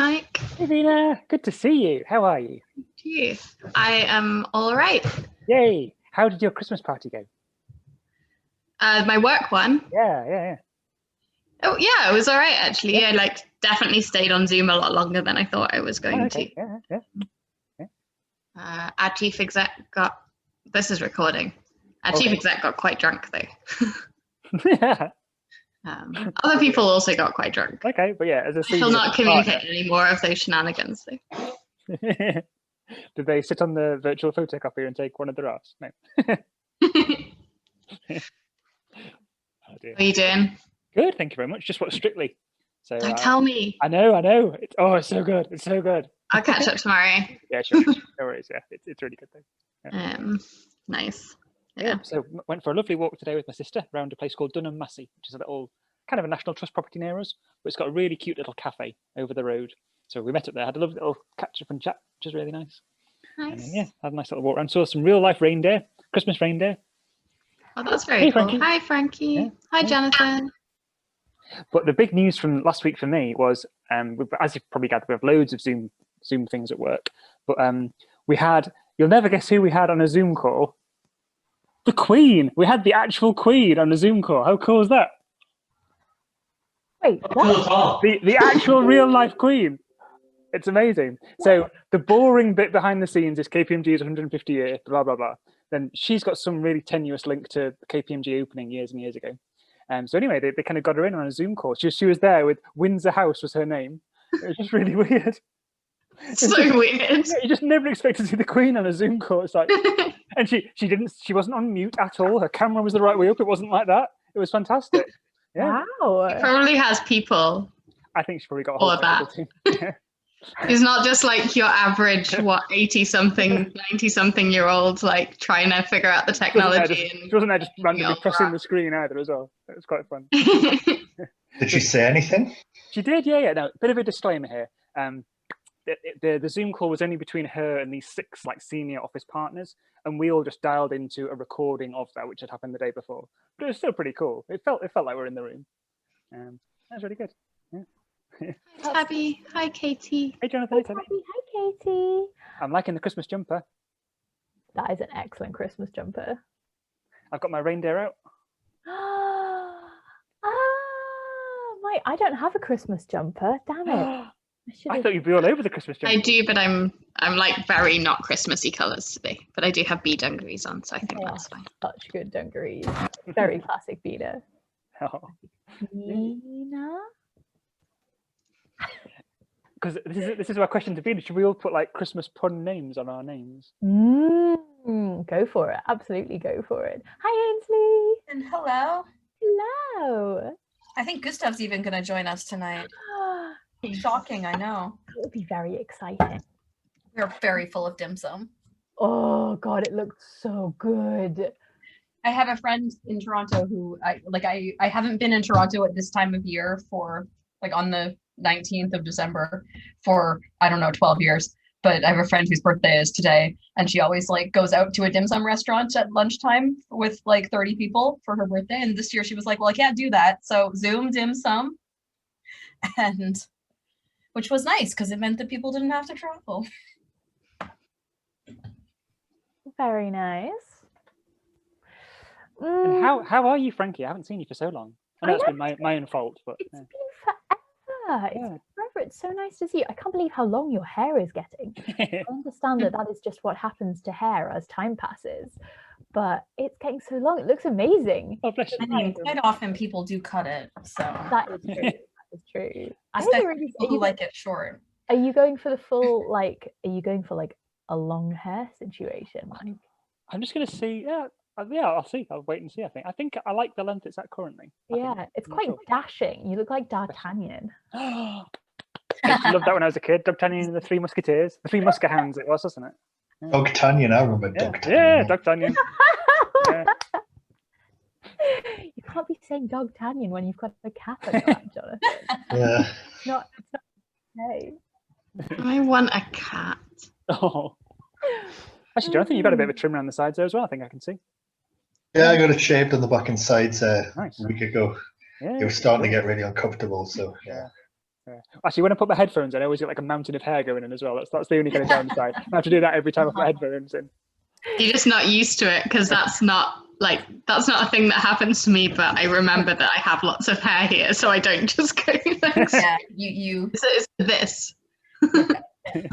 Mike. Hey, Vina. Good to see you. How are you? You. I am all right. Yay. How did your Christmas party go? My work one. Yeah. Oh, yeah, it was all right, actually. Yeah. I definitely stayed on Zoom a lot longer than I thought I was going to. Yeah. Our chief exec got, this is recording. Our chief exec got quite drunk, though. Yeah. Other people also got quite drunk. Okay, but yeah, as a I senior shall not communicate any more of those shenanigans, though. Did they sit on the virtual photocopier and take one of their arse? No. Oh, dear. What are you doing? Good, thank you very much. Just watched Strictly. So Don't tell me. I know. It's so good. It's so good. I'll catch up tomorrow. Yeah, sure. No worries. Yeah, it's really good though. Yeah. Nice. Yeah. So went for a lovely walk today with my sister around a place called Dunham Massey, which is a little kind of a National Trust property near us, but it's got a really cute little cafe over the road. So we met up there, had a lovely little catch up and chat, which is really nice. And then, had a nice little walk around. Saw some real life reindeer, Christmas reindeer. Oh, that's very cool. Frankie. Hi, Frankie. Yeah. Hi, Jonathan. But the big news from last week for me was, as you've probably gathered, we have loads of Zoom things at work. But we had, you'll never guess who we had on a Zoom call. The Queen. We had the actual Queen on a Zoom call. How cool is that? Wait, what? The actual real life Queen. It's amazing. So the boring bit behind the scenes is KPMG's 150 year, blah, blah, blah. Then she's got some really tenuous link to the KPMG opening years and years ago. So anyway, they kind of got her in on a Zoom call. She was there with Windsor House was her name. It was just really weird. So weird. You just never expect to see the Queen on a Zoom call. It's like, and she wasn't on mute at all. Her camera was the right way up. It wasn't like that. It was fantastic. Yeah. Wow. She probably has people. I think she probably got a whole all of that. Team. Yeah. It's not just like your average 80-something, 90-something-year-old like trying to figure out the technology. She wasn't there just randomly pressing the screen either as well. It was quite fun. Did she say anything? She did, yeah. No, bit of a disclaimer here. The Zoom call was only between her and these 6 senior office partners, and we all just dialed into a recording of that, which had happened the day before. But it was still pretty cool. It felt like we're in the room. That was really good. Yeah. Hi, Tabby. Hi, Katie. Hey, Jonathan. Hi, Tabby. Hi, Katie. I'm liking the Christmas jumper. That is an excellent Christmas jumper. I've got my reindeer out. I don't have a Christmas jumper. Damn it. I thought you'd be all over the Christmas jumper. I do, but I'm very not Christmassy colours today. But I do have bee dungarees on, so I think that's fine. Such good dungarees. Very classic Vina. Oh. Vina? Because this is my question to Vina. Should we all put Christmas pun names on our names? Go for it. Absolutely go for it. Hi, Ainsley. And hello. Hello. I think Gustav's even going to join us tonight. Shocking, I know. It would be very exciting. We're very full of dim sum. Oh God, it looked so good. I have a friend in Toronto who I haven't been in Toronto at this time of year for on the 19th of December for 12 years. But I have a friend whose birthday is today, and she always goes out to a dim sum restaurant at lunchtime with 30 people for her birthday. And this year she was like, well, I can't do that, so Zoom dim sum, and which was nice because it meant that people didn't have to travel. Very nice. And how are you, Frankie? I haven't seen you for so long. I know it's been my own fault, but it's been forever. It's been forever. It's so nice to see you. I can't believe how long your hair is getting. I understand that is just what happens to hair as time passes, but it's getting so long. It looks amazing. Oh, bless you. I mean, quite often people do cut it, so that is true. That is true. People who like it short. Are you going for the full Are you going for a long hair situation? I'm just gonna see. Yeah, I'll see. I'll wait and see. I think I like the length it's at currently. It's quite dashing. You look like D'Artagnan. I used to love that when I was a kid. D'Artagnan and the Three Musketeers. The Three Muskehounds it was, wasn't it? Yeah. D'Artagnan, I remember D'Artagnan. Yeah, D'Artagnan. Yeah. You can't be saying D'Artagnan when you've got a cat on your lap, Jonathan. Yeah. It's not okay. I want a cat. Oh. Actually, Jonathan, you've got a bit of a trim around the sides there as well. I think I can see. Yeah, I got it shaved on the back and sides nice. a week ago. Yeah, It was starting to get really uncomfortable, so yeah. Yeah. Actually, when I put my headphones in, I always get like a mountain of hair going in as well. That's the only kind of downside. I have to do that every time I put my headphones in. You're just not used to it because that's not a thing that happens to me. But I remember that I have lots of hair here, so I don't just go. Yeah, you. It's this.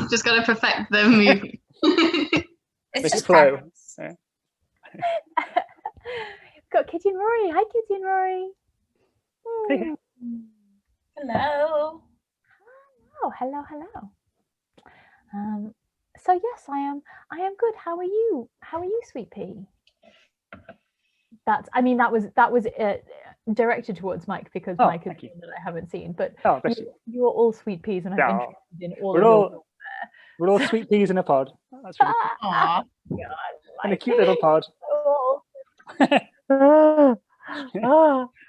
Just got to perfect the movie. It's Make just it flow. practice. Yeah. Got Kitty and Rory. Hi, Kitty and Rory. Hey. Hello. Oh, hello. So yes, I am good. How are you? How are you, Sweet Pea? That was directed towards Mike because Mike is the one that I haven't seen. But you're all sweet peas, and I'm interested in all of your. We're all sweet peas in a pod. That's really cool. Aww. God, In a cute little pod.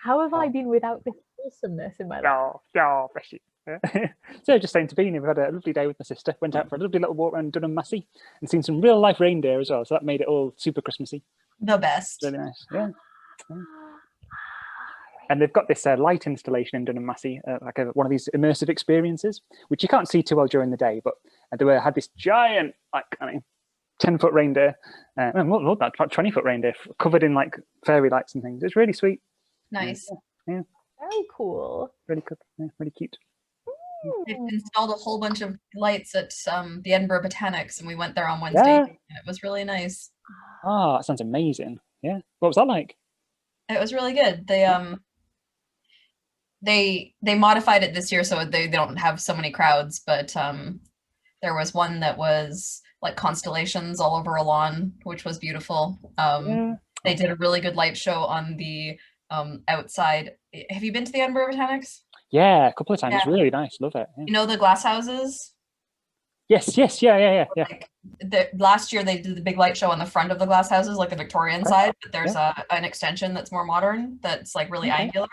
How have I been without this wholesomeness in my life? Bless you. So just saying to Beanie, we've had a lovely day with my sister. Went out for a lovely little walk around Dunham Massey and seen some real life reindeer as well. So that made it all super Christmassy. The best. Really nice. Yeah. And they've got this light installation in Dunham Massey, like one of these immersive experiences, which you can't see too well during the day. But had this giant, 10-foot reindeer, more than that, 20-foot reindeer covered in like fairy lights and things. It's really sweet. Nice. Yeah. Very cool. Really good. Yeah, really cute. They've installed a whole bunch of lights at the Edinburgh Botanics, and we went there on Wednesday. And it was really nice. Oh, that sounds amazing. Yeah. What was that like? It was really good. They modified it this year so they don't have so many crowds, but there was one that was like constellations all over a lawn, which was beautiful. They did a really good light show on the outside. Have you been to the Edinburgh Botanics? Yeah, a couple of times. It's really nice. Love it. Yeah. You know the glass houses? Yes. Yeah. Like last year they did the big light show on the front of the glass houses, like the Victorian side, but there's an extension that's more modern, that's like really angular,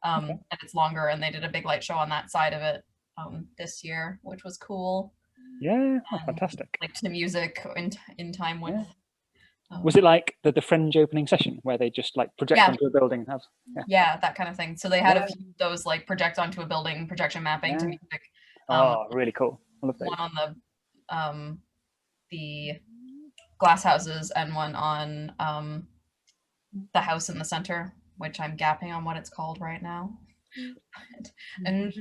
and it's longer, and they did a big light show on that side of it this year, which was cool. Yeah, fantastic. Like to music in time with. Was it like the Fringe opening session where they just like project onto a building and have that kind of thing? So they had a few of those like project onto a building, projection mapping to music. Really cool. I love that. One on the glass houses and one on the house in the center, which I'm gapping on what it's called right now. And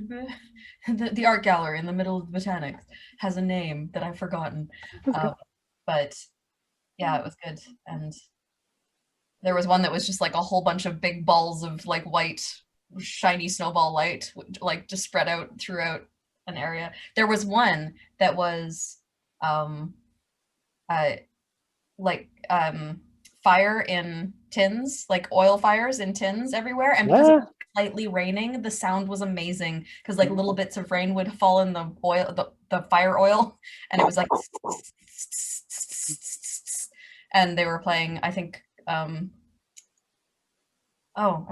the art gallery in the middle of the Botanics has a name that I've forgotten. But yeah, it was good. And there was one that was just like a whole bunch of big balls of like white shiny snowball light, like just spread out throughout an area. There was one that was fire in tins, like oil fires in tins everywhere, and because it was slightly raining, the sound was amazing because like little bits of rain would fall in the oil, the fire oil, and it was like and they were playing, I think I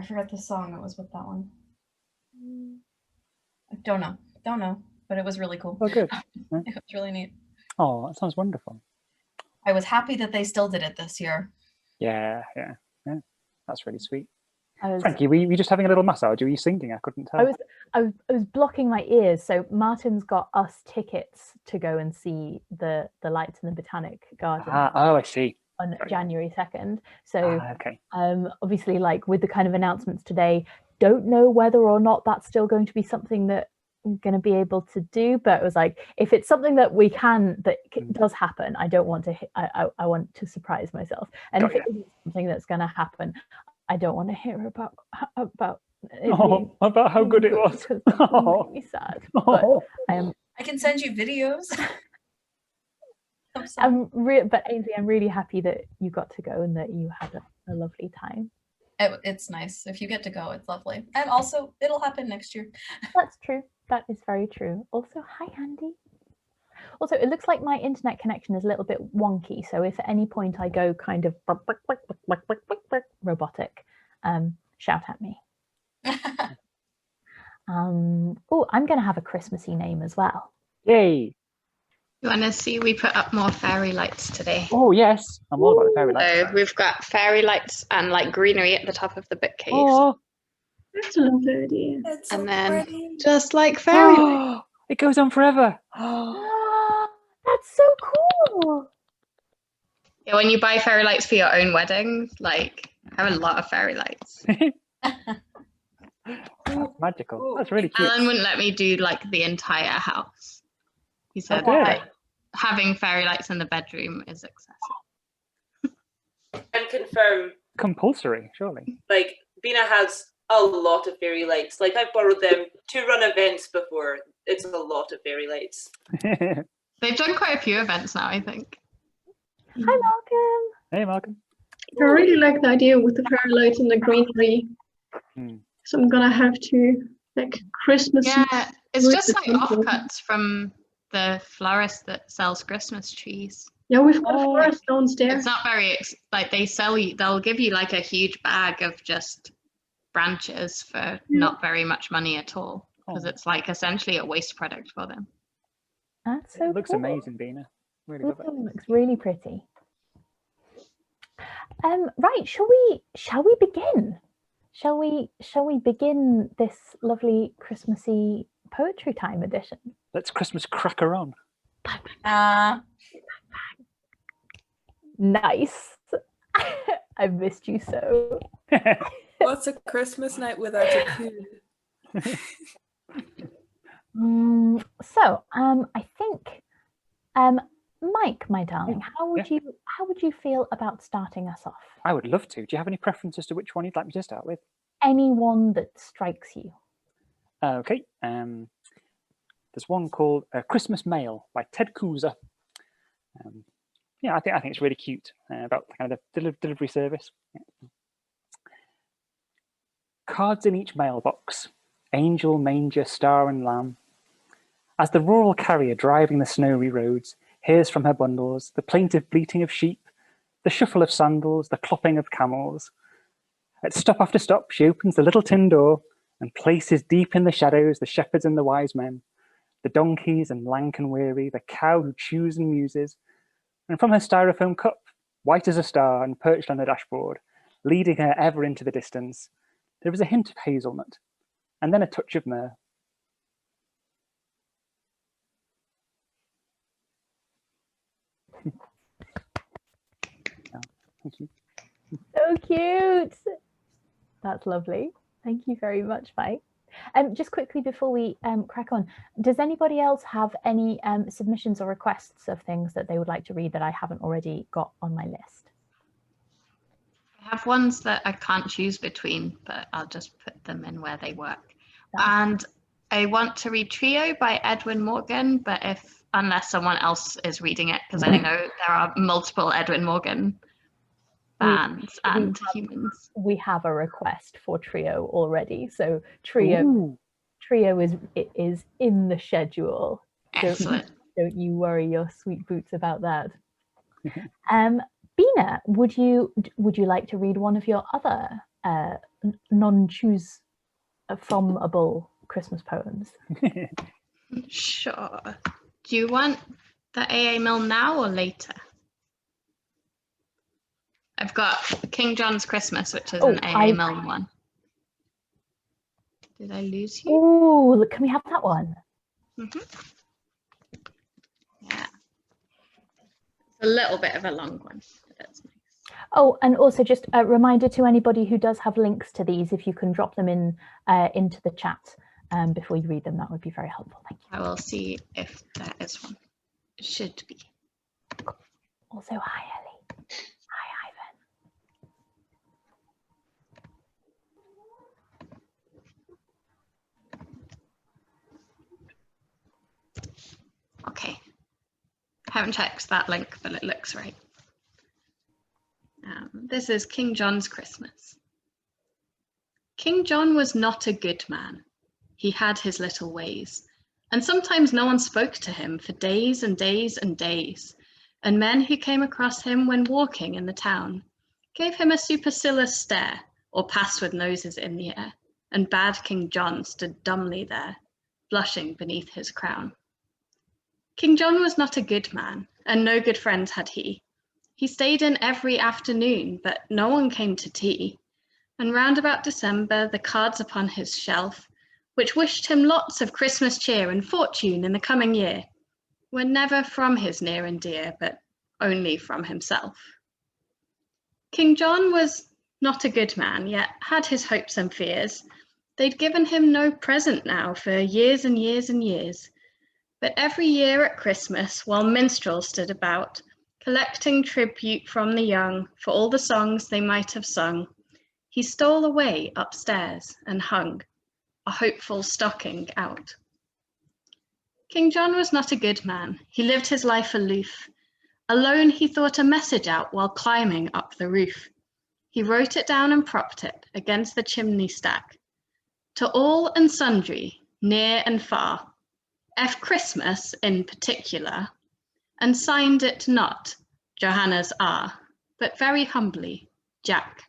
forgot the song that was with that one. I don't know, but it was really cool. Oh, good. It was really neat. Oh, that sounds wonderful. I was happy that they still did it this year. Yeah. That's really sweet. Frankie, were you just having a little massage? Were you singing? I couldn't tell. I was blocking my ears. So Martin's got us tickets to go and see the lights in the Botanic Garden. I see. On January 2nd. So okay. Obviously, like with the kind of announcements today, don't know whether or not that's still going to be something that I'm going to be able to do, but it was like, if it's something that we can, that does happen, I don't want to, I want to surprise myself. And if it isn't something that's going to happen, I don't want to hear about how good it was. Because that would make me sad. But I can send you videos. But Ainsley, I'm really happy that you got to go and that you had a lovely time. It's nice. If you get to go, it's lovely. And also, it'll happen next year. That's true. That is very true. Also, hi, Andy. Also, it looks like my internet connection is a little bit wonky. So if at any point I go kind of robotic, shout at me. I'm going to have a Christmassy name as well. Yay. You want to see we put up more fairy lights today? Oh, yes. I'm all about the fairy lights. So we've got fairy lights and like greenery at the top of the bookcase. Oh, that's a lovely idea. And then Just like fairy lights. It goes on forever. That's so cool. Yeah, when you buy fairy lights for your own wedding, like I have a lot of fairy lights. That's magical. That's really cute. Alan wouldn't let me do like the entire house. He said dear. that having fairy lights in the bedroom is excessive. And confirm, Compulsory, surely. like, Bina has a lot of fairy lights. Like, I've borrowed them to run events before. It's a lot of fairy lights. They've done quite a few events now, I think. Hi, Malcolm. Hey, Malcolm. I really like the idea with the fairy lights and the greenery. So I'm gonna have to like Christmas. Yeah, it's with just the like temple. offcuts from the florist that sells Christmas trees. Yeah, we've got forest downstairs. It's not very like they'll give you like a huge bag of just branches for not very much money at all, because it's like essentially a waste product for them. That's so It looks cool. amazing, Bina. Really love it. Looks really pretty. Right, shall we begin? Shall we begin this lovely Christmassy poetry time edition? Let's Christmas cracker on. Nice. I've missed you so. What's a Christmas night without a poo? I think, Mike, my darling, how would you feel about starting us off? I would love to. Do you have any preference as to which one you'd like me to start with? Anyone that strikes you. Okay. There's one called Christmas Mail by Ted Kuza. Yeah, I think it's really cute about kind of the delivery service. Yeah. Cards in each mailbox, angel, manger, star and lamb. As the rural carrier driving the snowy roads hears from her bundles the plaintive bleating of sheep, the shuffle of sandals, the clopping of camels. At stop after stop, she opens the little tin door and places deep in the shadows the shepherds and the wise men, the donkeys and lank and weary, the cow who chews and muses, and from her styrofoam cup, white as a star and perched on her dashboard, leading her ever into the distance, there is a hint of hazelnut, and then a touch of myrrh. Thank you. So cute. That's lovely. Thank you very much, Mike. Just quickly before we crack on, does anybody else have any submissions or requests of things that they would like to read that I haven't already got on my list? I have ones that I can't choose between, but I'll just put them in where they work. And I want to read Trio by Edwin Morgan, but unless someone else is reading it, because I know there are multiple Edwin Morgan bands and humans. We have a request for Trio already, so Trio is in the schedule. Excellent. Don't you worry your sweet boots about that. Bina, would you like to read one of your other non-choose from-able Christmas poems? Sure. Do you want the AA Mill now or later? I've got King John's Christmas, which is an AA Mill one. Did I lose you? Oh, can we have that one? Yeah. It's a little bit of a long one, but that's nice. Oh, and also just a reminder to anybody who does have links to these, if you can drop them in into the chat before you read them, that would be very helpful. Thank you. I will see if there is one. It should be. Also, hi, Ellie. Hi, Ivan. Okay. Haven't checked that link, but it looks right. This is King John's Christmas. King John was not a good man. He had his little ways, and sometimes no one spoke to him for days and days and days, and men who came across him when walking in the town gave him a supercilious stare or passed with noses in the air, and bad King John stood dumbly there, blushing beneath his crown. King John was not a good man, and no good friends had he. He stayed in every afternoon, but no one came to tea. And round about December, the cards upon his shelf which wished him lots of Christmas cheer and fortune in the coming year, were never from his near and dear, but only from himself. King John was not a good man, yet had his hopes and fears. They'd given him no present now for years and years and years. But every year at Christmas, while minstrels stood about, collecting tribute from the young for all the songs they might have sung, he stole away upstairs and hung a hopeful stocking out. King John was not a good man. He lived his life aloof. Alone he thought a message out while climbing up the roof. He wrote it down and propped it against the chimney stack. To all and sundry, near and far, F Christmas in particular, and signed it not Johannes R, but very humbly, Jack.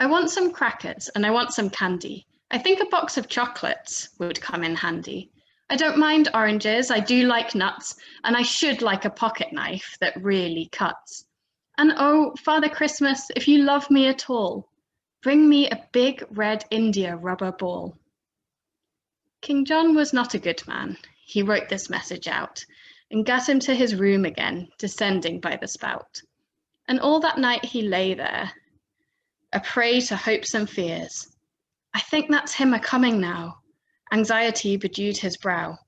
I want some crackers and I want some candy. I think a box of chocolates would come in handy. I don't mind oranges, I do like nuts, and I should like a pocket knife that really cuts. And oh, Father Christmas, if you love me at all, bring me a big red India rubber ball. King John was not a good man. He wrote this message out and got him to his room again, descending by the spout. And all that night he lay there, a prey to hopes and fears. I think that's him a-coming now. Anxiety bedewed his brow.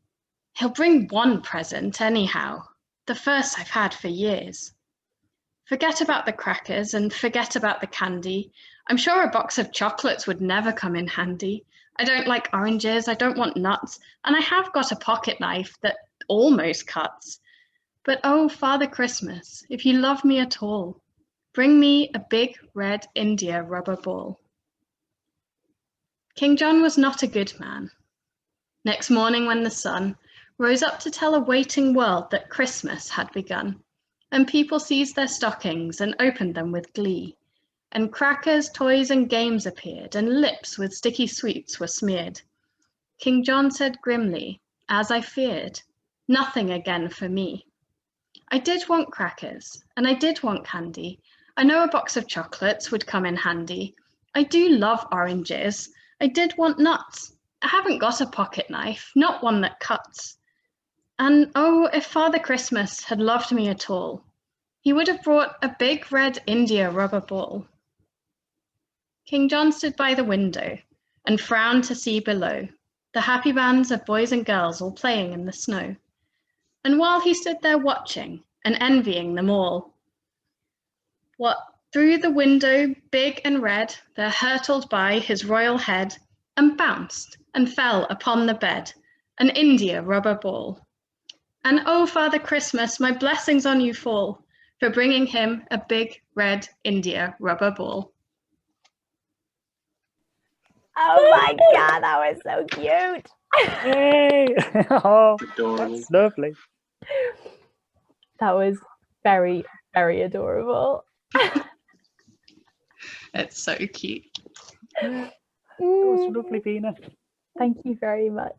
He'll bring one present anyhow, the first I've had for years. Forget about the crackers and forget about the candy. I'm sure a box of chocolates would never come in handy. I don't like oranges, I don't want nuts, and I have got a pocket knife that almost cuts. But oh, Father Christmas, if you love me at all, bring me a big red India rubber ball. King John was not a good man. Next morning when the sun rose up to tell a waiting world that Christmas had begun, and people seized their stockings and opened them with glee, and crackers, toys and games appeared, and lips with sticky sweets were smeared, King John said grimly, as I feared, nothing again for me. I did want crackers, and I did want candy. I know a box of chocolates would come in handy. I do love oranges. I did want nuts. I haven't got a pocket knife, not one that cuts. And oh, if Father Christmas had loved me at all, he would have brought a big red India rubber ball. King John stood by the window and frowned to see below the happy bands of boys and girls all playing in the snow. And while he stood there watching and envying them all, what through the window big and red there hurtled by his royal head and bounced and fell upon the bed, an India rubber ball. And oh, Father Christmas, my blessings on you fall for bringing him a big red India rubber ball. Oh my God, that was so cute. Yay! Oh, Adorable. that's lovely. That was very, very adorable. It's so cute. That was lovely, Vina. Thank you very much.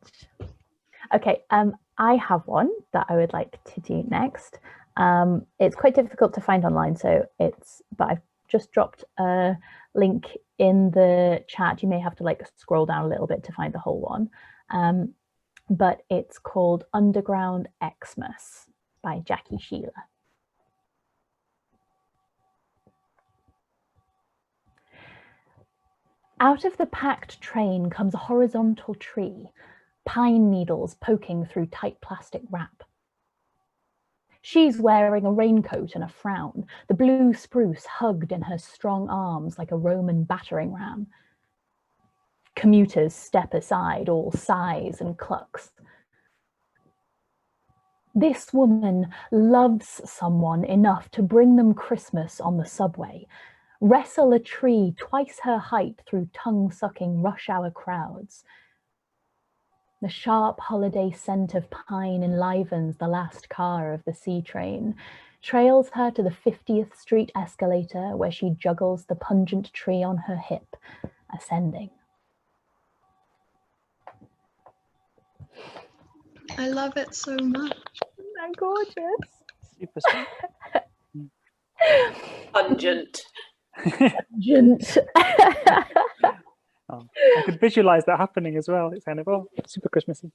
Okay, I have one that I would like to do next. It's quite difficult to find online, but I've just dropped a link in the chat. You may have to like scroll down a little bit to find the whole one. But it's called Underground Xmas by Jackie Sheila. Out of the packed train comes a horizontal tree, pine needles poking through tight plastic wrap. She's wearing a raincoat and a frown, the blue spruce hugged in her strong arms like a Roman battering ram. Commuters step aside, all sighs and clucks. This woman loves someone enough to bring them Christmas on the subway, wrestle a tree twice her height through tongue-sucking rush-hour crowds. The sharp holiday scent of pine enlivens the last car of the C train, trails her to the 50th Street escalator where she juggles the pungent tree on her hip, ascending. I love it so much. Isn't that gorgeous? Super sweet. Pungent. Pungent. Oh, I could visualize that happening as well. It's kind of super Christmassy.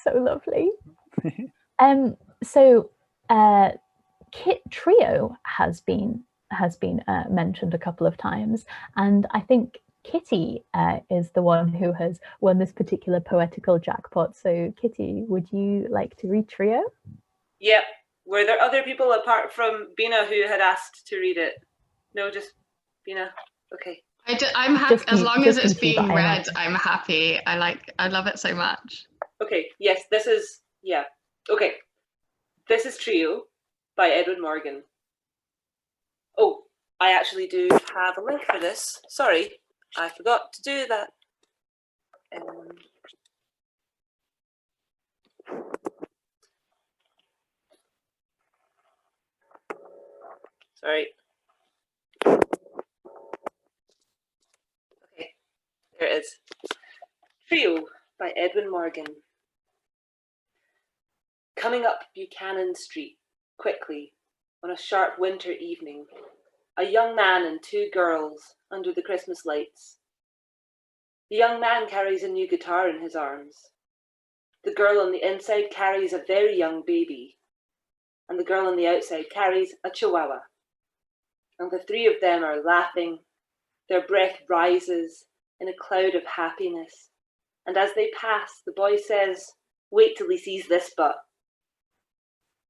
So lovely. So Kit Trio has been mentioned a couple of times, and I think Kitty is the one who has won this particular poetical jackpot. So Kitty, would you like to read Trio? Yep. Were there other people apart from Bina who had asked to read it? No, just Bina. Okay. I'm happy as long as it's being read. I'm happy. I love it so much. Okay. Yes, this is Okay. This is Trio by Edwin Morgan. Oh, I actually do have a link for this. Sorry, I forgot to do that. Sorry. Okay, there it is. Trio by Edwin Morgan. Coming up Buchanan Street, quickly, on a sharp winter evening, a young man and two girls under the Christmas lights. The young man carries a new guitar in his arms. The girl on the inside carries a very young baby, and the girl on the outside carries a chihuahua. And the three of them are laughing. Their breath rises in a cloud of happiness. And as they pass, the boy says, "Wait till he sees this butt."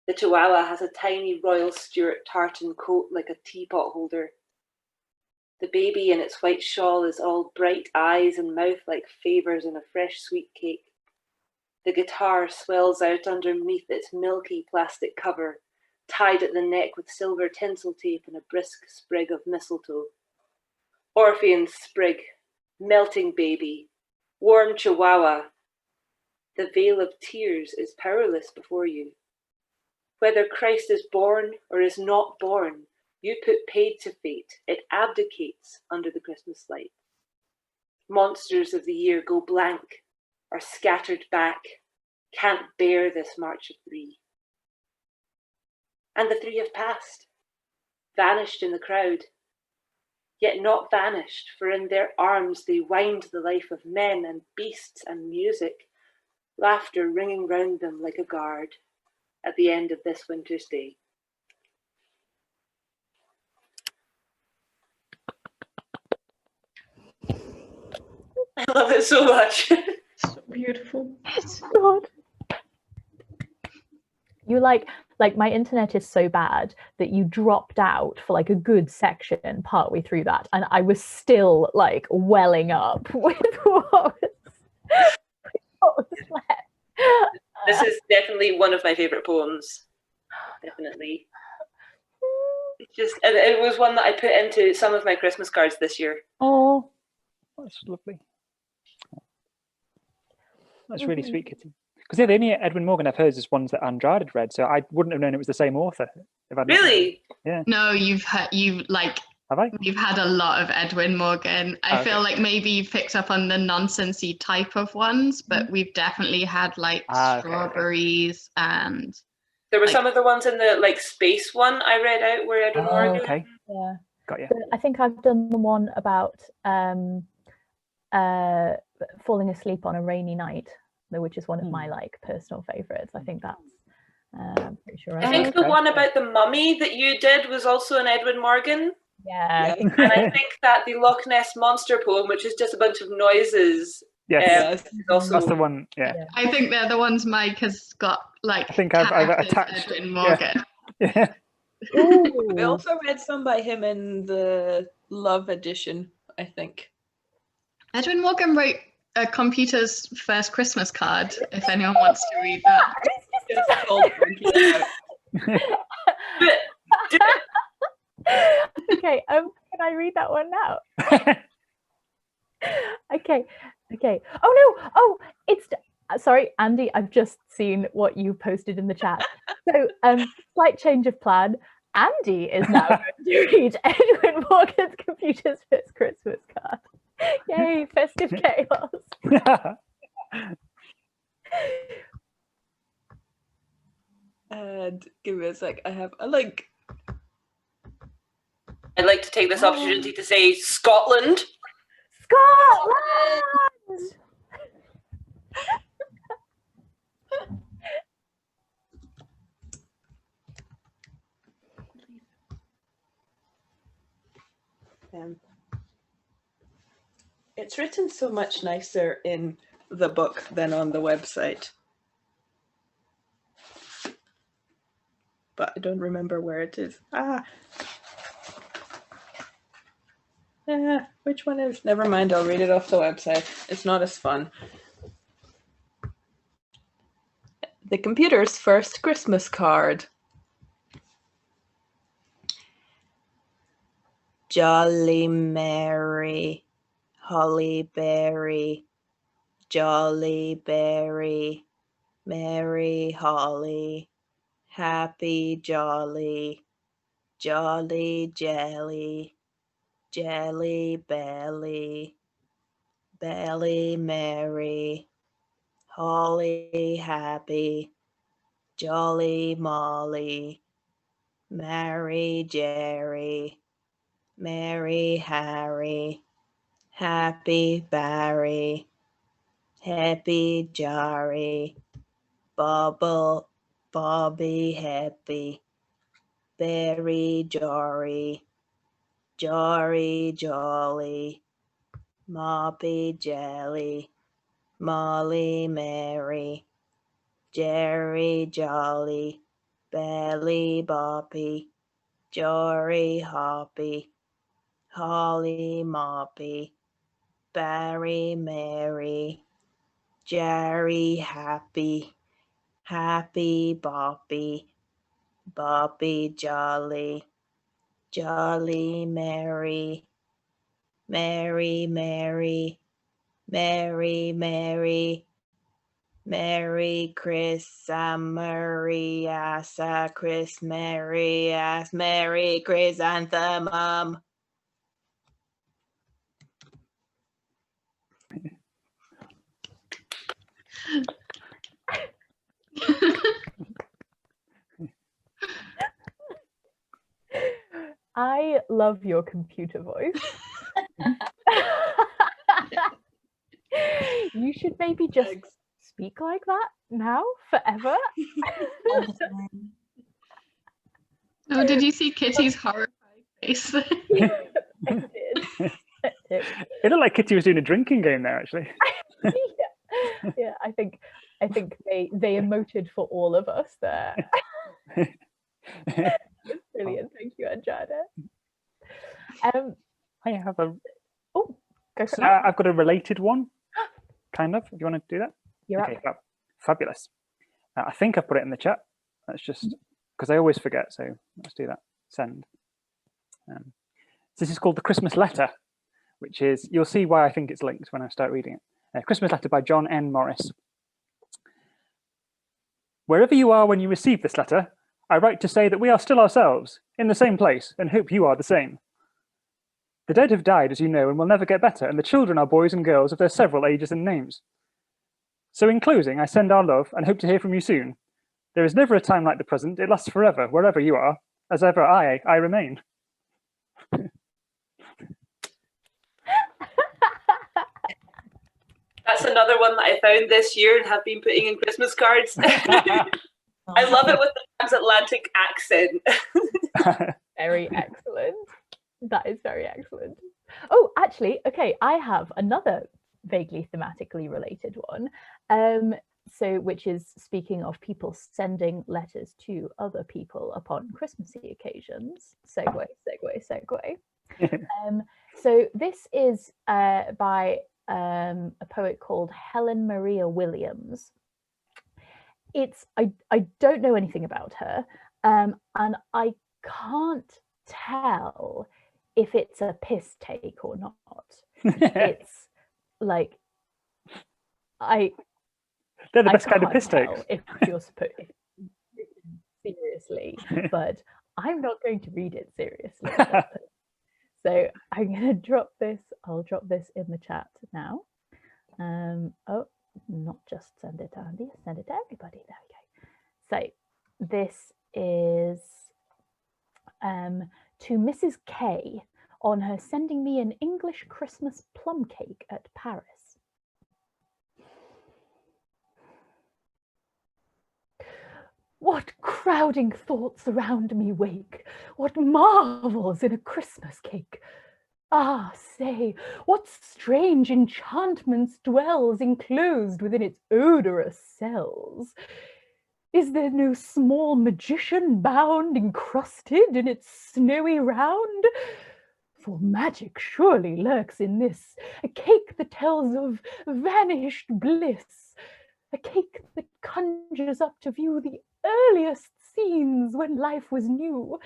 The chihuahua has a tiny Royal Stuart tartan coat like a teapot holder. The baby in its white shawl is all bright eyes and mouth like favours in a fresh sweet cake. The guitar swells out underneath its milky plastic cover, tied at the neck with silver tinsel tape and a brisk sprig of mistletoe. Orphean sprig, melting baby, warm chihuahua. The veil of tears is powerless before you. Whether Christ is born or is not born, you put paid to fate. It abdicates under the Christmas light. Monsters of the year go blank, are scattered back, can't bear this march of three. And the three have passed, vanished in the crowd, yet not vanished, for in their arms they wind the life of men and beasts and music, laughter ringing round them like a guard at the end of this winter's day. I love it so much. So beautiful. God. You like my internet is so bad that you dropped out for like a good section partway through that, and I was still like welling up with what was left. This is definitely one of my favourite poems. Definitely. It's just, and it was one that I put into some of my Christmas cards this year. Oh, that's lovely. That's really sweet, Kitty. Because the only Edwin Morgan I've heard is ones that Andrade had read, so I wouldn't have known it was the same author. If I'd Really? Yeah. No, you've had a lot of Edwin Morgan. I feel like maybe you've picked up on the nonsensy type of ones, but we've definitely had like strawberries and there were some of the ones in the like space one I read out were Edwin Morgan. Okay. Yeah. Got you. I think I've done the one about falling asleep on a rainy night, which is one of my like personal favorites. I think that's pretty sure. I think the one about the mummy that you did was also an Edwin Morgan. Yeah. And I think that the Loch Ness Monster poem, which is just a bunch of noises. Yes. Is also... That's the one. Yeah. I think they're the ones Mike has got like. I think I've attached Edwin Morgan. Yeah. We also read some by him in the Love edition, I think. Edwin Morgan wrote a computer's first Christmas card, if anyone wants to read that. Just told Frankie Okay, can I read that one now? Okay. Oh, it's sorry, Andy, I've just seen what you posted in the chat. So, slight change of plan. Andy is now going to read Edwin Morgan's computer's first Christmas card. Yay, festive chaos. And give me a sec, I have a link. I'd like to take this opportunity to say Scotland. Scotland! It's written so much nicer in the book than on the website. But I don't remember where it is. Which one is? Never mind, I'll read it off the website. It's not as fun. The computer's first Christmas card. Jolly Mary, Holly Berry, Jolly Berry, Mary Holly, Happy Jolly, Jolly Jelly, Jelly Belly, Belly Mary, Holly Happy, Jolly Molly, Mary Jerry, Mary Harry, Happy Barry, Happy Jarry, Bobble, Bobby Happy, Berry Jory, Jory Jolly, Moppy Jelly, Molly Mary, Jerry Jolly, Belly Boppy, Jory Hoppy, Holly Moppy, Barry Mary, Jerry Happy, Happy Boppy, Boppy Jolly, Jolly Mary, Mary Mary, Mary Mary, Merry Chris Marias, Chris Marias, Merry Chrysanthemum. I love your computer voice. You should maybe just speak like that now, forever. Oh, did you see Kitty's horrified face? I did. It looked like Kitty was doing a drinking game there, actually. Yeah, I think they emoted for all of us there. It's brilliant. Thank you, Anjana. I have a. Oh, go for it. I've got a related one, kind of. If you want to do that, You're okay, up. fabulous. I think I've put it in the chat. That's just because I always forget. So let's do that. Send. This is called the Christmas letter, which is, you'll see why I think it's linked when I start reading it. Christmas letter by John N. Morris. Wherever you are when you receive this letter, I write to say that we are still ourselves, in the same place, and hope you are the same. The dead have died, as you know, and will never get better, and the children are boys and girls of their several ages and names. So in closing, I send our love and hope to hear from you soon. There is never a time like the present. It lasts forever, wherever you are. As ever, I remain. That's another one that I found this year and have been putting in Christmas cards. I love it with the transatlantic accent. Very excellent. That is very excellent. Oh, actually, okay, I have another vaguely thematically related one. Which is speaking of people sending letters to other people upon Christmassy occasions. Segue. So this is by a poet called Helen Maria Williams. I don't know anything about her, and I can't tell if it's a piss take or not. It's like they're the best kind of piss takes. If you're supposed seriously, but I'm not going to read it seriously. So I'm going to drop this. I'll drop this in the chat now. Oh, not just send it to Andy, send it to everybody. There we go. So this is to Mrs. K on her sending me an English Christmas plum cake at Paris. What crowding thoughts around me wake, what marvels in a Christmas cake. Ah, say, what strange enchantments dwells enclosed within its odorous cells? Is there no small magician bound, encrusted in its snowy round? For magic surely lurks in this, a cake that tells of vanished bliss, a cake that conjures up to view the earliest scenes when life was new,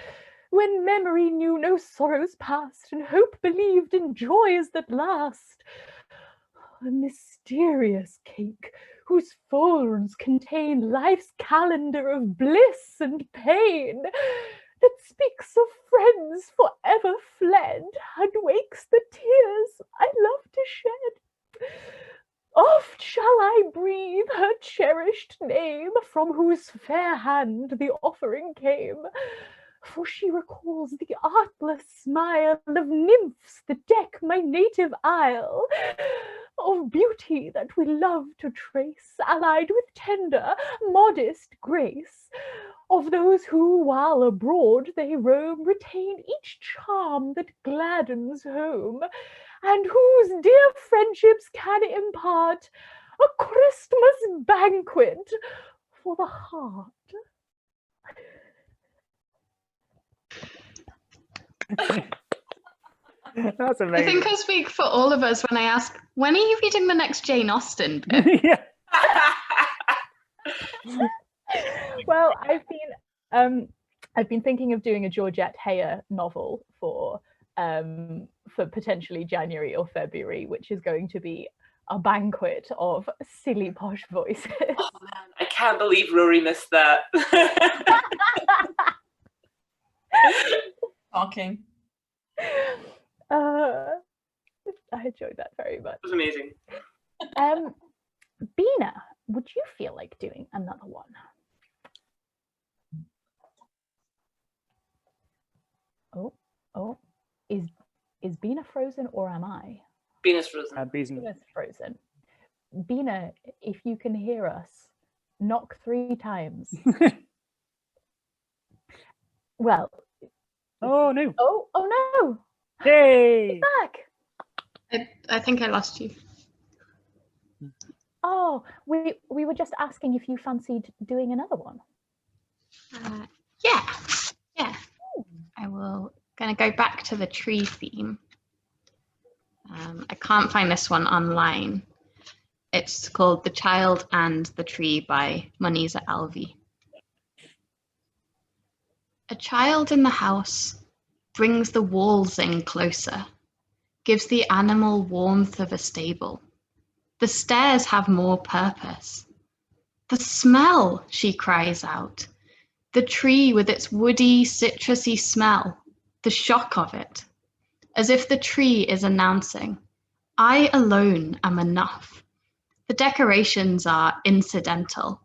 when memory knew no sorrows past, and hope believed in joys that last. A mysterious cake whose folds contain life's calendar of bliss and pain, that speaks of friends forever fled, and wakes the tears I love to shed. Oft shall I breathe her cherished name, from whose fair hand the offering came, for she recalls the artless smile of nymphs that deck my native isle, of beauty that we love to trace, allied with tender, modest grace, of those who, while abroad they roam, retain each charm that gladdens home, and whose dear friendships can impart a Christmas banquet for the heart. That's amazing. I think I speak for all of us when I ask, when are you reading the next Jane Austen bit? Yeah. Well, I've been thinking of doing a Georgette Heyer novel for potentially January or February, which is going to be a banquet of silly posh voices. Oh man, I can't believe Rory missed that. Talking. I enjoyed that very much. It was amazing. Bina, would you feel like doing another one? Oh, is Bina frozen or am I? Bina's frozen. Bina's frozen. Bina, if you can hear us, knock 3 times. Well. Oh no. Oh no. Yay! He's back. I think I lost you. Oh, we were just asking if you fancied doing another one. Yeah. I will. Gonna go back to the tree theme. I can't find this one online. It's called The Child and the Tree by Monisa Alvi. A child in the house brings the walls in closer, gives the animal warmth of a stable. The stairs have more purpose. The smell, she cries out. The tree with its woody, citrusy smell, the shock of it, as if the tree is announcing, I alone am enough. The decorations are incidental,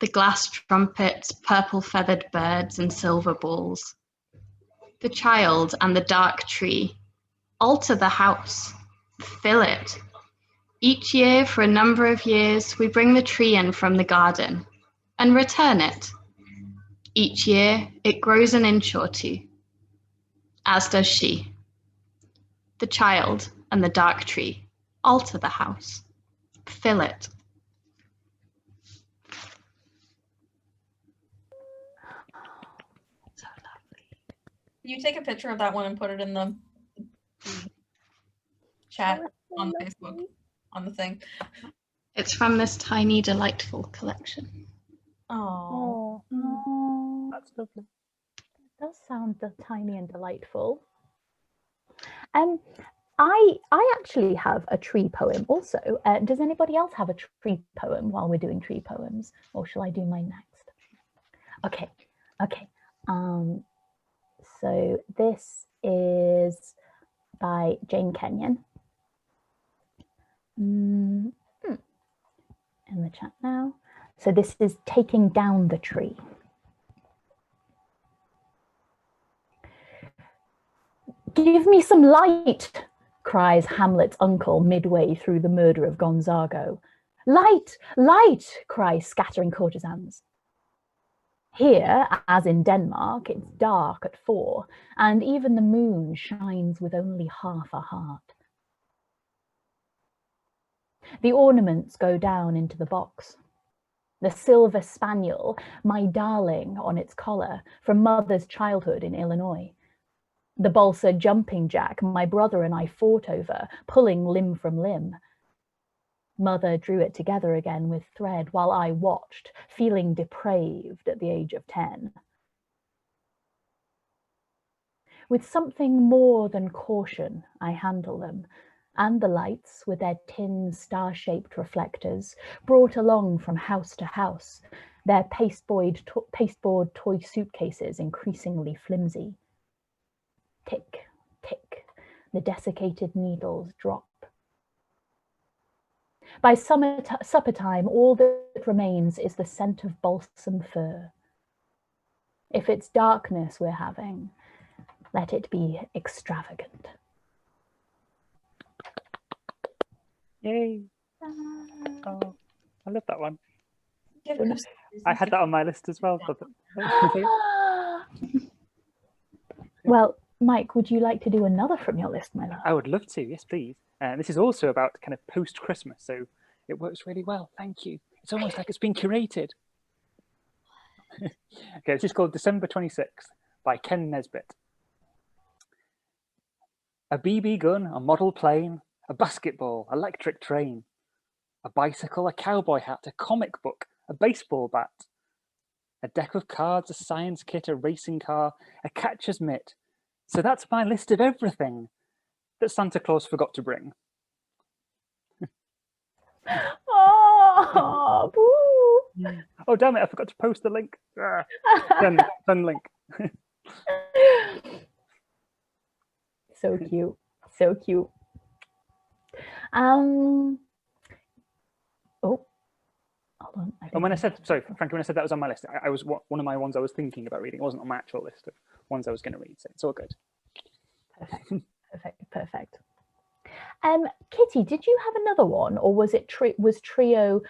the glass trumpets, purple feathered birds and silver balls. The child and the dark tree alter the house, fill it. Each year for a number of years, we bring the tree in from the garden and return it. Each year, it grows an inch or 2, as does she. The child and the dark tree alter the house, fill it. So lovely. You take a picture of that one and put it in the chat on Facebook, on the thing. It's from this tiny, delightful collection. Oh, That's lovely. It does sound tiny and delightful. I actually have a tree poem also. Does anybody else have a tree poem while we're doing tree poems, or shall I do mine next? Okay. So this is by Jane Kenyon. In the chat now. So this is Taking Down the Tree. Give me some light, cries Hamlet's uncle midway through the murder of Gonzago. Light, light, cry scattering courtesans. Here, as in Denmark, it's dark at 4, and even the moon shines with only half a heart. The ornaments go down into the box. The silver spaniel, my darling, on its collar, from mother's childhood in Illinois. The balsa jumping jack my brother and I fought over, pulling limb from limb. Mother drew it together again with thread while I watched, feeling depraved at the age of 10. With something more than caution, I handle them, and the lights, with their tin star-shaped reflectors, brought along from house to house, their pasteboard toy suitcases increasingly flimsy. Tick, tick, the desiccated needles drop. By supper time, all that remains is the scent of balsam fir. If it's darkness we're having, let it be extravagant. Yay. Oh, I love that one. I had that on my list as well. Well, Mike, would you like to do another from your list, my love? I would love to, yes, please. This is also about kind of post-Christmas, so it works really well. Thank you. It's almost like it's been curated. Okay, this is called December 26th by Ken Nesbitt. A BB gun, a model plane, a basketball, electric train, a bicycle, a cowboy hat, a comic book, a baseball bat, a deck of cards, a science kit, a racing car, a catcher's mitt. So that's my list of everything that Santa Claus forgot to bring. Oh, boo. Oh, damn it, I forgot to post the link. Send link. So cute, so cute. Oh, hold on. And when I said, sorry, Frankie, when I said that was on my list, I was one of my ones I was thinking about reading. It wasn't on my actual list of ones I was going to read, so it's all good. Perfect. Kitty, did you have another one, or was it Trio?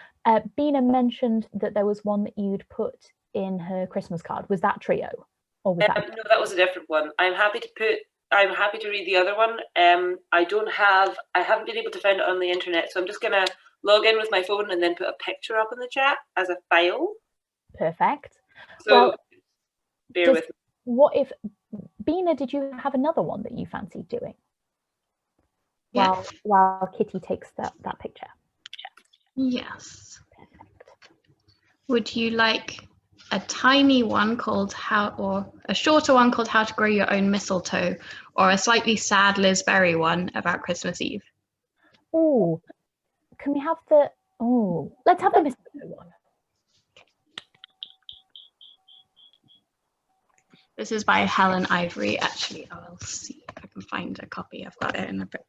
Bina mentioned that there was one that you'd put in her Christmas card. Was that Trio, or was that? No, that was a different one. I'm happy to read the other one. I haven't been able to find it on the internet, so I'm just gonna log in with my phone and then put a picture up in the chat as a file. Perfect. So well, bear with me. What if, Bina, did you have another one that you fancied doing? Yeah. While Kitty takes that picture. Yes. Perfect. Would you like a tiny one called or a shorter one called How to Grow Your Own Mistletoe, or a slightly sad Liz Berry one about Christmas Eve? Oh, can we have let's have the mistletoe one. This is by Helen Ivory. Actually, I'll see if I can find a copy. I've got it in a book.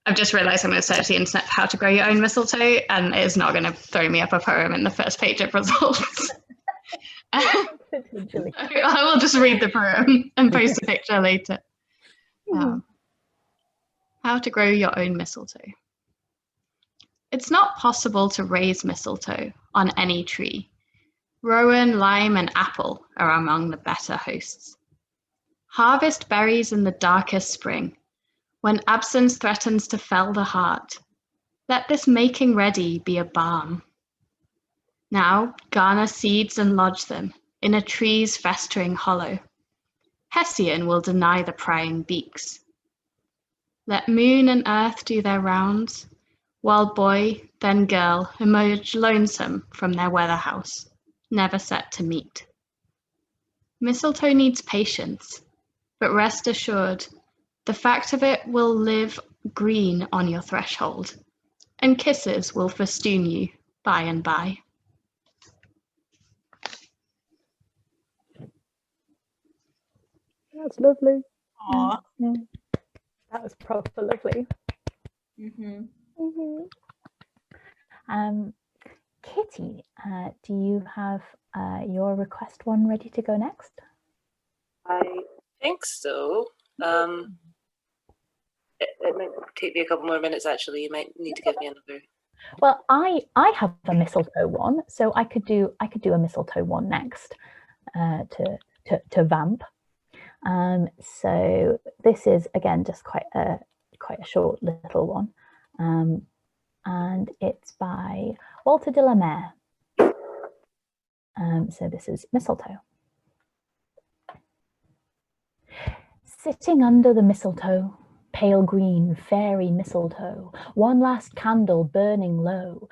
I've just realised I'm going to search the internet for How to Grow Your Own Mistletoe, and it's not going to throw me up a poem in the first page of results. I will just read the poem and post a picture later. How to Grow Your Own Mistletoe. It's not possible to raise mistletoe on any tree. Rowan, lime, and apple are among the better hosts. Harvest berries in the darkest spring, when absence threatens to fell the heart. Let this making ready be a balm. Now garner seeds and lodge them in a tree's festering hollow. Hessian will deny the prying beaks. Let moon and earth do their rounds, while boy, then girl, emerge lonesome from their weather house, never set to meet. Mistletoe needs patience, but rest assured, the fact of it will live green on your threshold, and kisses will festoon you by and by. That's lovely. Aww. That was proper lovely. Kitty, do you have your request one ready to go next? I think so. It might take me a couple more minutes, actually. You might need to give me another. Well, I have a mistletoe one, so I could do a mistletoe one next to vamp. So this is again just quite a short little one, and it's by Walter de la Mare. So this is mistletoe. Sitting under the mistletoe, pale green fairy mistletoe, one last candle burning low,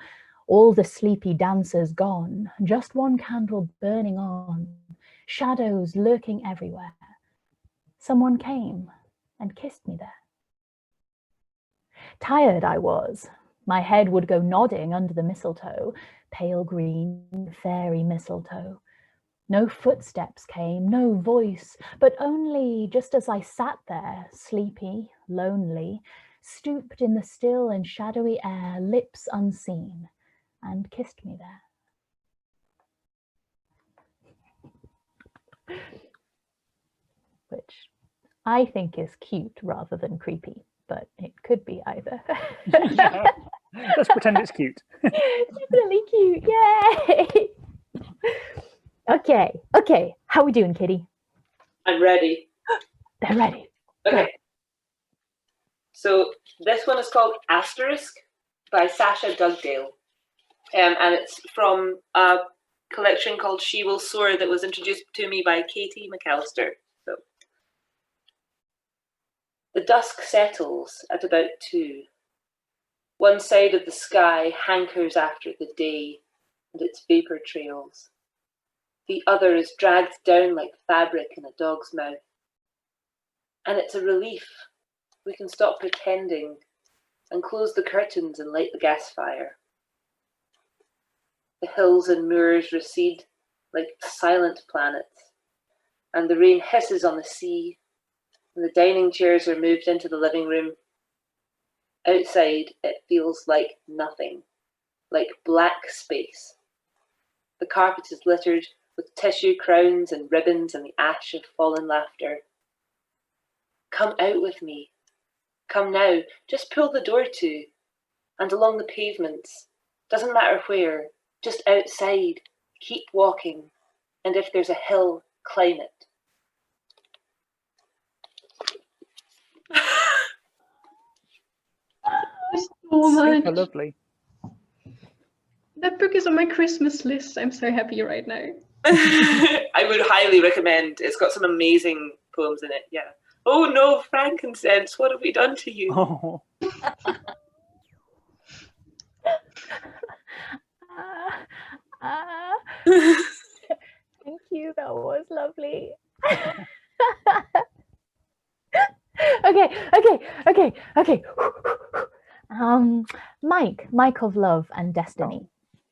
all the sleepy dancers gone, just one candle burning on, shadows lurking everywhere. Someone came and kissed me there. Tired I was, my head would go nodding under the mistletoe, pale green fairy mistletoe. No footsteps came, no voice, but only just as I sat there, sleepy, lonely, stooped in the still and shadowy air, lips unseen, and kissed me there. Which I think is cute rather than creepy, but it could be either. Let's pretend it's cute. Definitely cute, yay! Okay. How we doing, Kitty? I'm ready. They're ready. Okay. So this one is called Asterisk by Sasha Dugdale. And it's from a collection called She Will Soar that was introduced to me by Katie McAllister. So the dusk settles at about 2. One side of the sky hankers after the day and its vapor trails. The other is dragged down like fabric in a dog's mouth. And it's a relief. We can stop pretending and close the curtains and light the gas fire. The hills and moors recede like silent planets, and the rain hisses on the sea, and the dining chairs are moved into the living room. Outside, it feels like nothing, like black space. The carpet is littered with tissue crowns and ribbons and the ash of fallen laughter. Come out with me. Come now, just pull the door to, and along the pavements, doesn't matter where, just outside, keep walking, and if there's a hill, climb it. So much. Super lovely. That book is on my Christmas list. I'm so happy right now. I would highly recommend. It's got some amazing poems in it, yeah. Oh no, frankincense, what have we done to you? Oh. Thank you, that was lovely. Okay. Mike of Love and Destiny.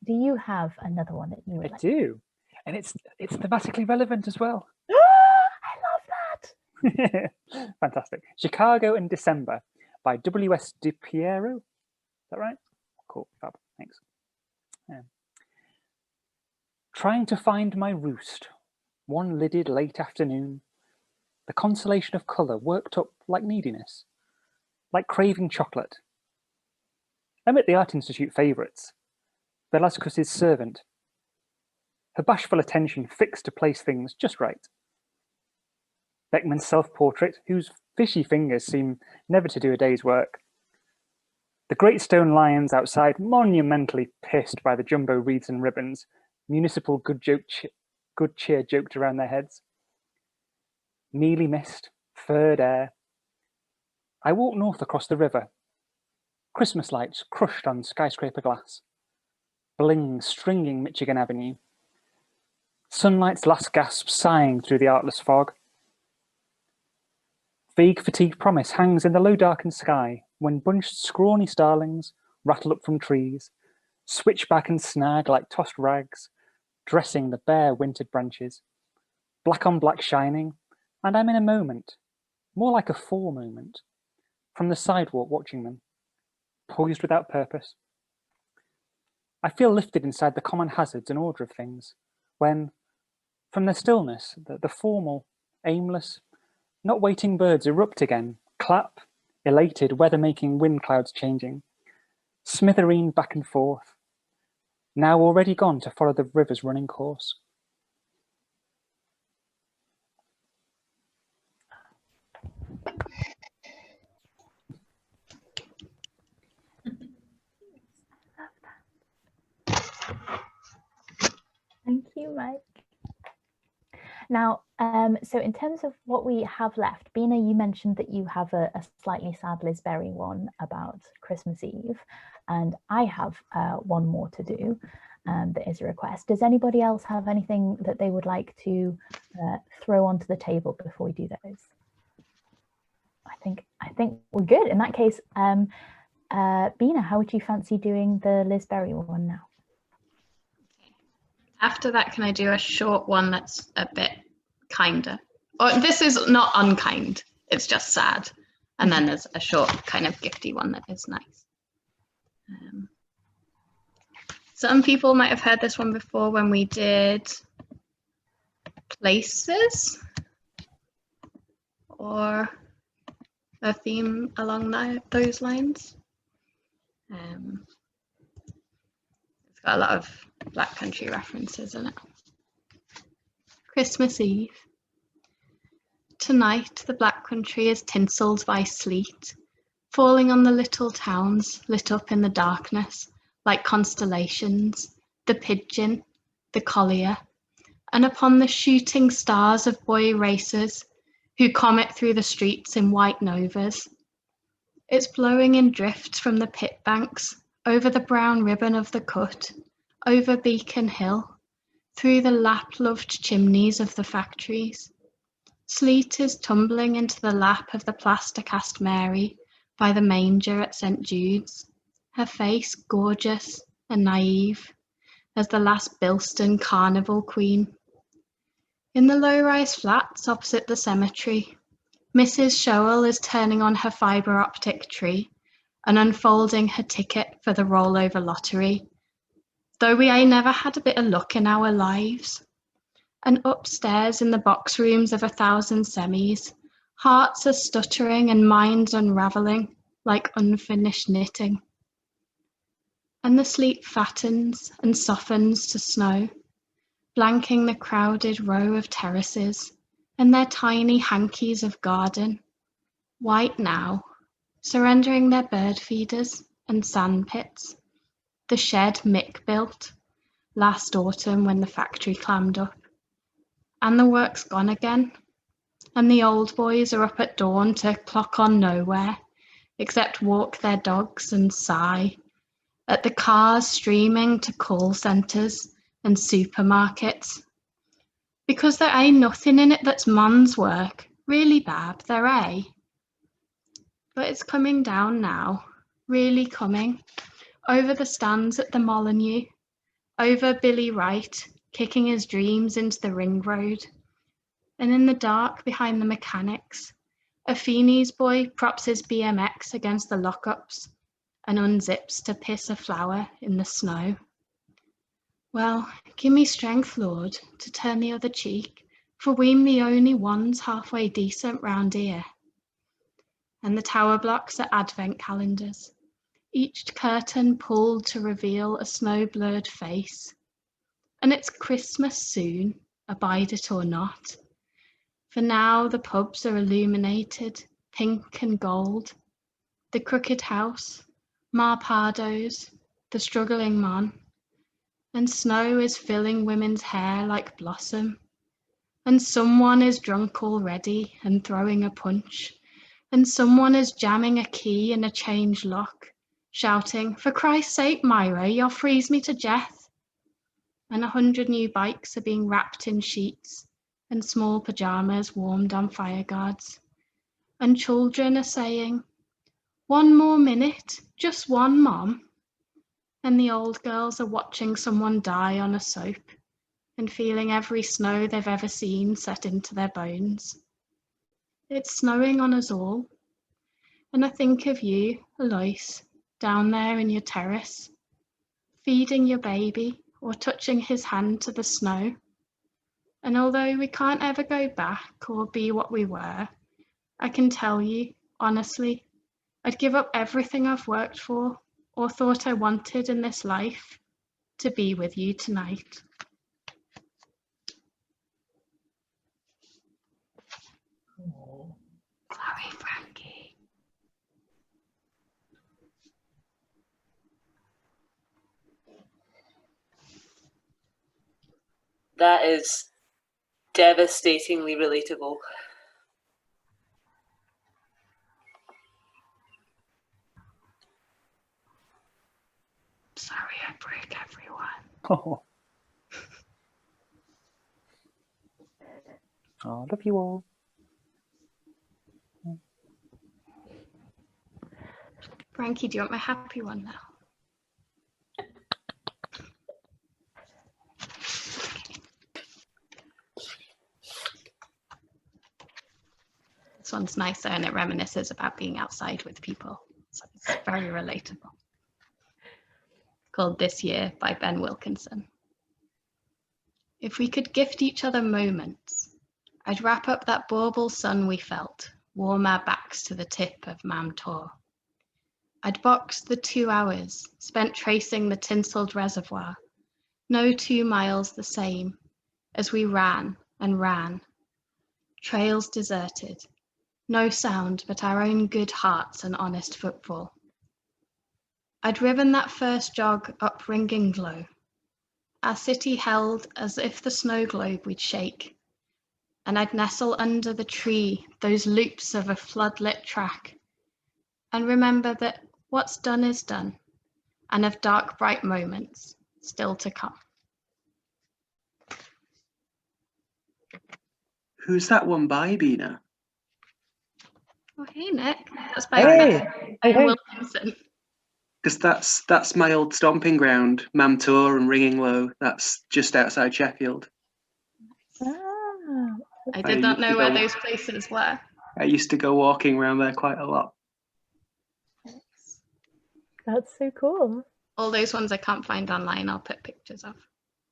Do you have another one that you would I like? do. And it's thematically relevant as well. I love that. Fantastic. Chicago in December by W.S. DiPiero. Is that right? Cool. Fab. Thanks. Trying to find my roost, one lidded late afternoon, the consolation of colour worked up like neediness, like craving chocolate. I'm at the Art Institute favourites, Velasquez's servant, her bashful attention fixed to place things just right. Beckman's self-portrait, whose fishy fingers seem never to do a day's work. The great stone lions outside, monumentally pissed by the jumbo wreaths and ribbons, municipal good cheer joked around their heads. Mealy mist, furred air. I walk north across the river. Christmas lights crushed on skyscraper glass. Bling stringing Michigan Avenue. Sunlight's last gasp sighing through the artless fog. Vague fatigue promise hangs in the low darkened sky when bunched scrawny starlings rattle up from trees, switch back and snag like tossed rags, dressing the bare wintered branches. Black on black shining, and I'm in a moment, more like a fore moment, from the sidewalk watching them, poised without purpose. I feel lifted inside the common hazards and order of things, when, from the stillness, the formal, aimless, not waiting birds erupt again, clap, elated, weather-making wind clouds changing. smithereen back and forth, now already gone to follow the river's running course. Thank you, Mike. Now, so in terms of what we have left, Bina, you mentioned that you have a slightly sad Liz Berry one about Christmas Eve, and I have one more to do that is a request. Does anybody else have anything that they would like to throw onto the table before we do those? I think we're good. In that case, Bina, how would you fancy doing the Liz Berry one now? After that, can I do a short one that's a bit kinder? Or this is not unkind, it's just sad. And then there's a short kind of gifty one that is nice. Some people might have heard this one before when we did places or a theme along those lines. It's got a lot of Black Country references in it. Christmas Eve. Tonight the Black Country is tinselled by sleet, falling on the little towns lit up in the darkness like constellations, the pigeon, the collier, and upon the shooting stars of boy racers who comet through the streets in white novas. It's blowing in drifts from the pit banks, over the brown ribbon of the cut, over Beacon Hill, through the lap-loved chimneys of the factories. Sleet is tumbling into the lap of the plaster-cast Mary by the manger at St. Jude's, her face gorgeous and naive as the last Bilston carnival queen. In the low-rise flats opposite the cemetery, Mrs. Showell is turning on her fibre optic tree and unfolding her ticket for the rollover lottery, though we ain't never had a bit of luck in our lives. And upstairs in the box rooms of 1,000 semis, hearts are stuttering and minds unravelling like unfinished knitting. And the sleet fattens and softens to snow, blanking the crowded row of terraces and their tiny hankies of garden, white now, surrendering their bird feeders and sand pits, the shed Mick built last autumn when the factory clammed up. And the work's gone again, and the old boys are up at dawn to clock on nowhere, except walk their dogs and sigh at the cars streaming to call centres and supermarkets. Because there ain't nothing in it that's man's work, really, Bab, there ain't. But it's coming down now, really coming, over the stands at the Molyneux, over Billy Wright, kicking his dreams into the ring road, and in the dark behind the mechanics, a Feeney's boy props his BMX against the lockups and unzips to piss a flower in the snow. Well, give me strength, Lord, to turn the other cheek, for we'm the only ones halfway decent round here. And the tower blocks are advent calendars, each curtain pulled to reveal a snow-blurred face. And it's Christmas soon, abide it or not. For now the pubs are illuminated, pink and gold. The crooked house, Marpado's, the struggling man. And snow is filling women's hair like blossom. And someone is drunk already and throwing a punch. And someone is jamming a key in a change lock, shouting, "For Christ's sake, Myra, you'll freeze me to death." And 100 new bikes are being wrapped in sheets and small pajamas warmed on fire guards. And children are saying, "One more minute, just one, Mom." And the old girls are watching someone die on a soap and feeling every snow they've ever seen set into their bones. It's snowing on us all. And I think of you, Alois, down there in your terrace, feeding your baby or touching his hand to the snow. And although we can't ever go back or be what we were, I can tell you, honestly, I'd give up everything I've worked for, or thought I wanted in this life to be with you tonight. Sorry, Frankie. That is devastatingly relatable. Sorry, I broke everyone. Oh. Oh, love you all. Frankie, do you want my happy one now? This one's nicer and it reminisces about being outside with people. So it's very relatable. Called This Year by Ben Wilkinson. If we could gift each other moments, I'd wrap up that bauble sun we felt, warm our backs to the tip of Mam Tor. I'd box the 2 hours spent tracing the tinselled reservoir, no 2 miles the same, as we ran and ran. Trails deserted, no sound but our own good hearts and honest footfall. I'd riven that first jog up ringing glow, our city held as if the snow globe we'd shake, and I'd nestle under the tree those loops of a floodlit track, and remember that what's done is done, and of dark bright moments still to come. Who's that one by, Bina? Oh, hey, Nick. That's by Hey. Wilkinson. Because that's my old stomping ground, Mam Tor and Ringing Low. That's just outside Sheffield. Ah, I did not know where those places were. I used to go walking around there quite a lot. that's so cool. All those ones I can't find online, I'll put pictures of.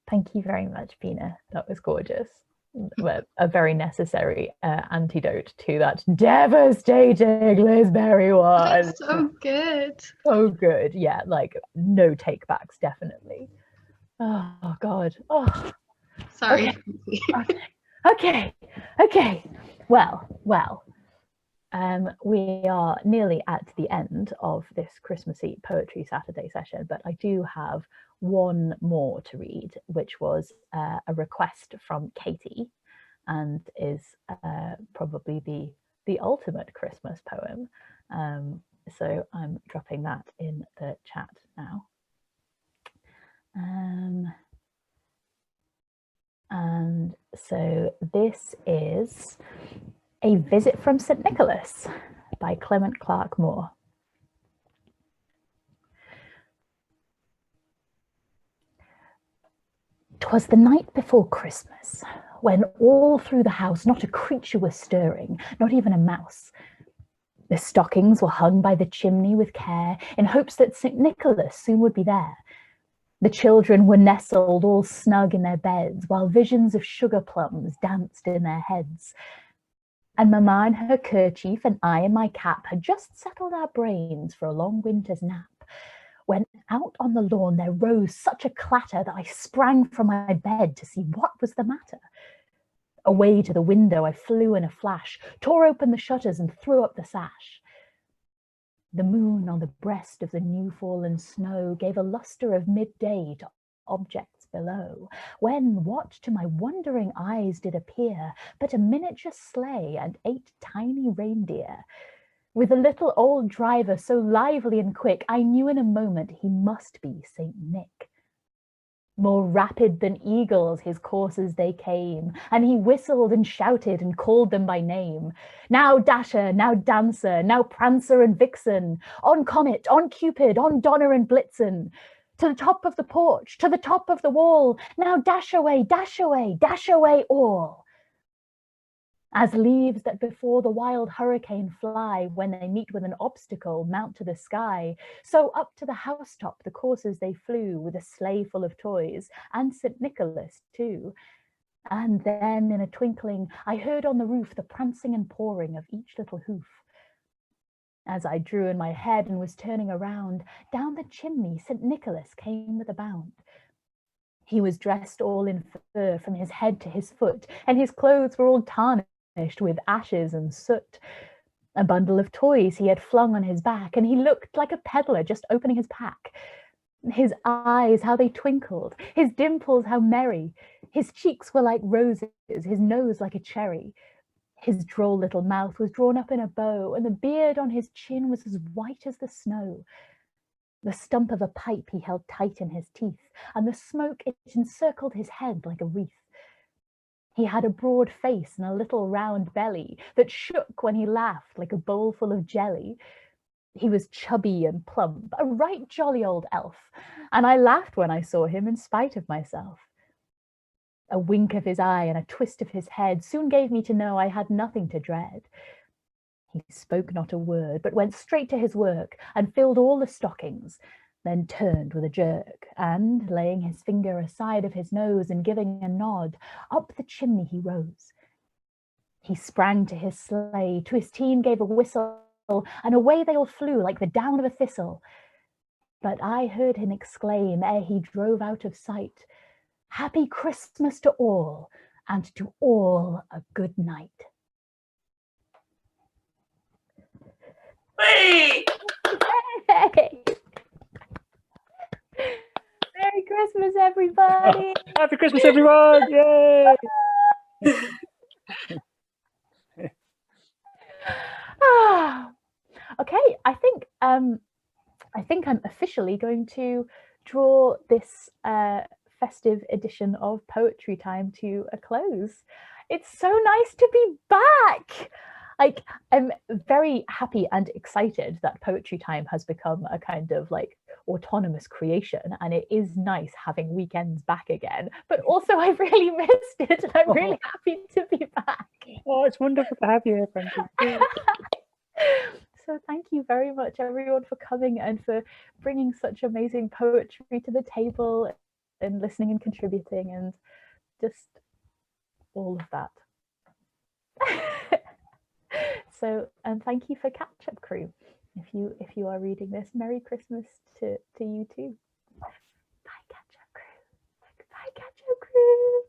Thank you very much, Bina. That was gorgeous. A very necessary antidote to that devastating Liz Berry one. That's so good. So good. Yeah, like no takebacks, definitely. Oh God. Oh. Sorry. Okay. Well. We are nearly at the end of this Christmassy Poetry Saturday session, but I do have one more to read, which was a request from Katie, and is probably the ultimate Christmas poem. So I'm dropping that in the chat now. And so this is A Visit from St. Nicholas by Clement Clark Moore. "'Twas the night before Christmas, when all through the house not a creature was stirring, not even a mouse. The stockings were hung by the chimney with care, in hopes that St. Nicholas soon would be there. The children were nestled all snug in their beds, while visions of sugar plums danced in their heads. And Mamma in her kerchief and I in my cap had just settled our brains for a long winter's nap, when out on the lawn there rose such a clatter that I sprang from my bed to see what was the matter. Away to the window I flew in a flash, tore open the shutters and threw up the sash. The moon on the breast of the new-fallen snow gave a lustre of midday to objects below, when what to my wondering eyes did appear but a miniature sleigh and 8 tiny reindeer. With a little old driver so lively and quick, I knew in a moment he must be Saint Nick. More rapid than eagles his coursers they came, and he whistled and shouted and called them by name. Now Dasher, now Dancer, now Prancer and Vixen, on Comet, on Cupid, on Donner and Blitzen. To the top of the porch, to the top of the wall, now dash away, dash away, dash away all. As leaves that before the wild hurricane fly, when they meet with an obstacle, mount to the sky, so up to the housetop the coursers they flew, with a sleigh full of toys, and St. Nicholas too. And then in a twinkling I heard on the roof the prancing and pawing of each little hoof. As I drew in my head and was turning around, down the chimney St. Nicholas came with a bound. He was dressed all in fur from his head to his foot, and his clothes were all tarnished with ashes and soot. A bundle of toys he had flung on his back, and he looked like a peddler just opening his pack. His eyes, how they twinkled, his dimples, how merry. His cheeks were like roses, his nose like a cherry. His droll little mouth was drawn up in a bow, and the beard on his chin was as white as the snow. The stump of a pipe he held tight in his teeth, and the smoke it encircled his head like a wreath. He had a broad face and a little round belly that shook when he laughed like a bowl full of jelly. He was chubby and plump, a right jolly old elf, and I laughed when I saw him in spite of myself. A wink of his eye and a twist of his head soon gave me to know I had nothing to dread. He spoke not a word, but went straight to his work and filled all the stockings, then turned with a jerk, and, laying his finger aside of his nose and giving a nod, up the chimney he rose. He sprang to his sleigh, to his team gave a whistle, and away they all flew like the down of a thistle. But I heard him exclaim ere he drove out of sight, "Happy Christmas to all, and to all a good night." Hey! Hey! Merry Christmas, everybody! Happy Christmas, everyone! Yay! Okay, I think I'm officially going to draw this festive edition of Poetry Time to a close. It's so nice to be back. Like, I'm very happy and excited that Poetry Time has become a kind of like autonomous creation, and it is nice having weekends back again. But also, I've really missed it, and I'm really happy to be back. Oh, it's wonderful to have you here, Frankie. So thank you very much, everyone, for coming and for bringing such amazing poetry to the table and listening and contributing and just all of that. So, and thank you for Catch Up Crew. If you are reading this, Merry Christmas to you too. Bye, Catch Up Crew. Bye, Catch Up Crew.